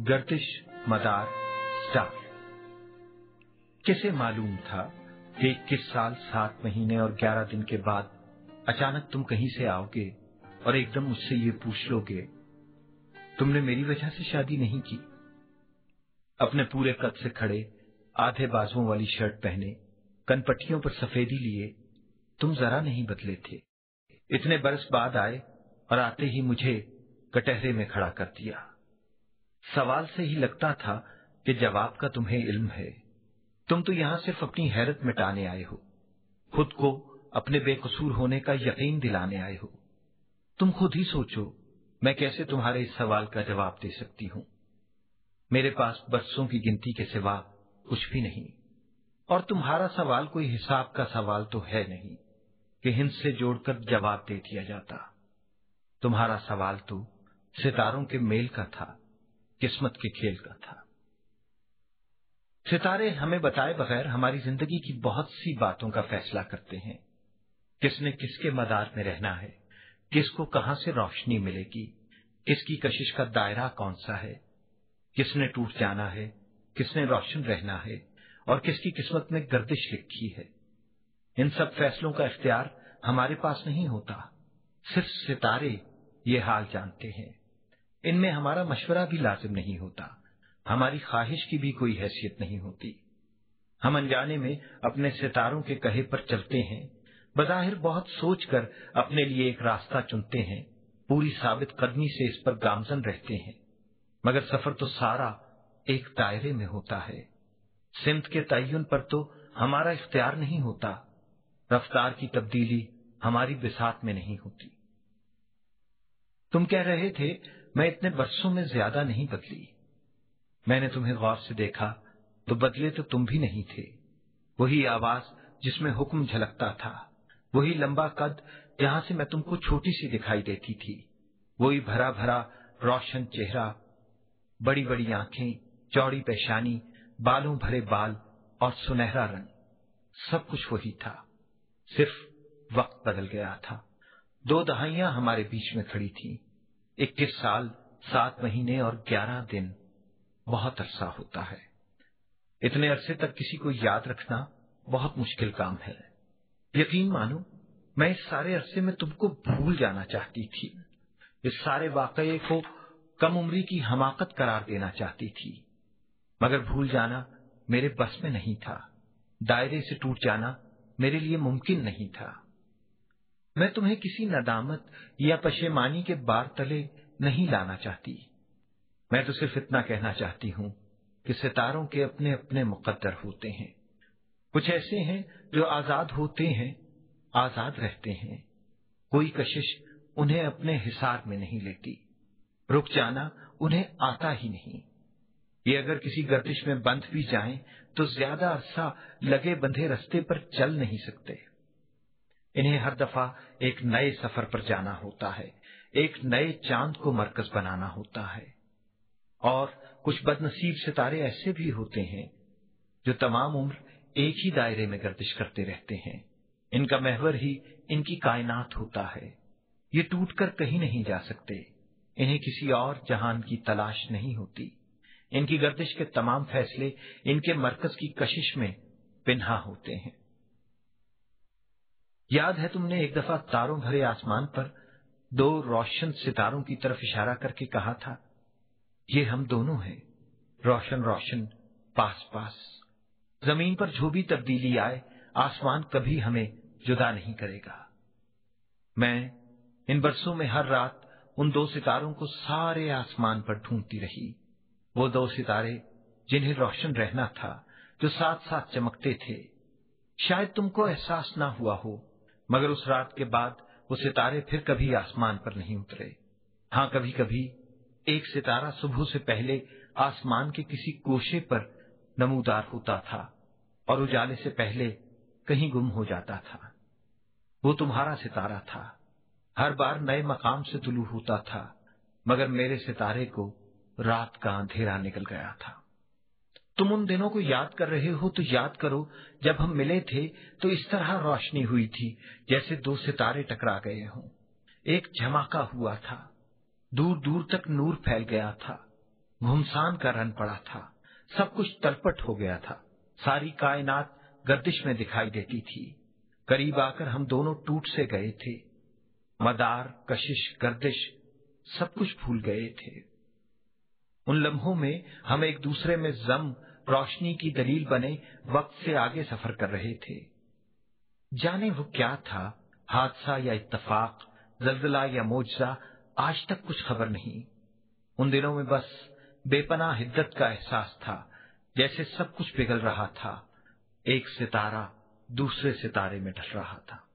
गर्दिश मदार star. किसे मालूम था कि 21 साल 7 महीने और 11 दिन के बाद अचानक तुम कहीं से आओगे और एकदम मुझसे ये पूछ लोगे, तुमने मेरी वजह से शादी नहीं की। अपने पूरे कद से खड़े, आधे बाजुओं वाली शर्ट पहने, कनपट्टियों पर सफेदी लिए तुम जरा नहीं बदले थे। इतने बरस बाद आए और आते ही मुझे कटहरे में खड़ा कर दिया। सवाल से ही लगता था कि जवाब का तुम्हें इल्म है। तुम तो यहां सिर्फ अपनी हैरत मिटाने आए हो, खुद को अपने बेकसूर होने का यकीन दिलाने आए हो। तुम खुद ही सोचो, मैं कैसे तुम्हारे इस सवाल का जवाब दे सकती हूं। मेरे पास बरसों की गिनती के सिवा कुछ भी नहीं, और तुम्हारा सवाल कोई हिसाब का सवाल तो है नहीं कि हिंद से जोड़कर जवाब दे दिया जाता। तुम्हारा सवाल तो सितारों के मेल का था, किस्मत के खेल का था। सितारे हमें बताए बगैर हमारी जिंदगी की बहुत सी बातों का फैसला करते हैं। किसने किसके मदार में रहना है, किसको कहां से रोशनी मिलेगी, किसकी कशिश का दायरा कौन सा है, किसने टूट जाना है, किसने रोशन रहना है, और किसकी किस्मत में गर्दिश लिखी है। इन सब फैसलों का इख्तियार हमारे पास नहीं होता, सिर्फ सितारे ये हाल जानते हैं। इनमें हमारा मशवरा भी लाजिम नहीं होता, हमारी ख्वाहिश की भी कोई हैसियत नहीं होती। हम अनजाने में अपने सितारों के कहे पर चलते हैं, बज़ाहिर बहुत सोचकर अपने लिए एक रास्ता चुनते हैं, पूरी साबित कदमी से इस पर गामजन रहते हैं, मगर सफर तो सारा एक दायरे में होता है। सिमत के तय्युन पर तो हमारा इख्तियार नहीं होता, रफ्तार की तब्दीली हमारी बिसात में नहीं होती। तुम कह रहे थे मैं इतने बरसों में ज्यादा नहीं बदली। मैंने तुम्हें गौर से देखा तो बदले तो तुम भी नहीं थे। वही आवाज जिसमें हुक्म झलकता था, वही लंबा कद जहां से मैं तुमको छोटी सी दिखाई देती थी, वही भरा भरा रोशन चेहरा, बड़ी बड़ी आंखें, चौड़ी पेशानी, बालों भरे बाल और सुनहरा रंग, सब कुछ वही था। सिर्फ वक्त बदल गया था। 2 दहाइयां हमारे बीच में खड़ी थीं। 21 साल 7 महीने और 11 दिन बहुत अरसा होता है। इतने अरसे तक किसी को याद रखना बहुत मुश्किल काम है। यकीन मानो, मैं इस सारे अरसे में तुमको भूल जाना चाहती थी। इस सारे वाकये को कम उम्री की हमाकत करार देना चाहती थी, मगर भूल जाना मेरे बस में नहीं था। दायरे से टूट जाना मेरे लिए मुमकिन नहीं था। मैं तुम्हें किसी नदामत या पशेमानी के बार तले नहीं लाना चाहती। मैं तो सिर्फ इतना कहना चाहती हूं कि सितारों के अपने अपने मुकद्दर होते हैं। कुछ ऐसे हैं जो आजाद होते हैं, आजाद रहते हैं। कोई कशिश उन्हें अपने हिसार में नहीं लेती, रुक जाना उन्हें आता ही नहीं। ये अगर किसी गर्दिश में बंध भी जाएं तो ज्यादा अरसा लगे बंधे रास्ते पर चल नहीं सकते। इन्हें हर दफा एक नए सफर पर जाना होता है, एक नए चांद को मरकज बनाना होता है। और कुछ बदनसीब सितारे ऐसे भी होते हैं जो तमाम उम्र एक ही दायरे में गर्दिश करते रहते हैं। इनका महवर ही इनकी कायनात होता है। ये टूटकर कहीं नहीं जा सकते। इन्हें किसी और जहान की तलाश नहीं होती। इनकी गर्दिश के तमाम फैसले इनके मरकज की कशिश में पिन्हा होते हैं। याद है तुमने एक दफा तारों भरे आसमान पर 2 रोशन सितारों की तरफ इशारा करके कहा था, ये हम दोनों हैं, रोशन रोशन, पास पास। जमीन पर जो भी तब्दीली आए, आसमान कभी हमें जुदा नहीं करेगा। मैं इन बरसों में हर रात उन 2 सितारों को सारे आसमान पर ढूंढती रही। वो 2 सितारे जिन्हें रोशन रहना था, जो साथ साथ चमकते थे। शायद तुमको एहसास ना हुआ हो, मगर उस रात के बाद वो सितारे फिर कभी आसमान पर नहीं उतरे। हां, कभी कभी एक सितारा सुबह से पहले आसमान के किसी गोशे पर नमूदार होता था और उजाले से पहले कहीं गुम हो जाता था। वो तुम्हारा सितारा था, हर बार नए मकाम से तुलू होता था, मगर मेरे सितारे को रात का अंधेरा निकल गया था। तुम उन दिनों को याद कर रहे हो तो याद करो, जब हम मिले थे तो इस तरह रोशनी हुई थी जैसे 2 सितारे टकरा गए हों। एक झमाका हुआ था, दूर दूर तक नूर फैल गया था। घुमसान का रन पड़ा था, सब कुछ तलपट हो गया था। सारी कायनात गर्दिश में दिखाई देती थी। करीब आकर हम दोनों टूट से गए थे। मदार, कशिश, गर्दिश सब कुछ भूल गए थे। उन लम्हों में हम एक दूसरे में जम, रोशनी की दलील बने वक्त से आगे सफर कर रहे थे। जाने वो क्या था, हादसा या इत्तफाक, जल्जला या मोजज़ा, आज तक कुछ खबर नहीं। उन दिनों में बस बेपनाह हिद्दत का एहसास था, जैसे सब कुछ पिघल रहा था। एक सितारा दूसरे सितारे में ढल रहा था।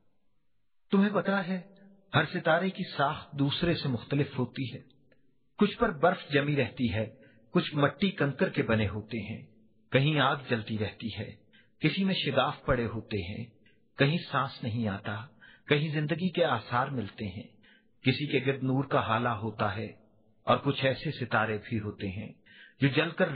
तुम्हें पता है, हर सितारे की साख दूसरे से मुख्तलिफ होती है। कुछ पर बर्फ जमी रहती है, कुछ मट्टी कंकर के बने होते हैं, कहीं आग जलती रहती है, किसी में शिगाफ पड़े होते हैं, कहीं सांस नहीं आता, कहीं जिंदगी के आसार मिलते हैं, किसी के गिर्द नूर का हाला होता है। और कुछ ऐसे सितारे भी होते हैं जो जलकर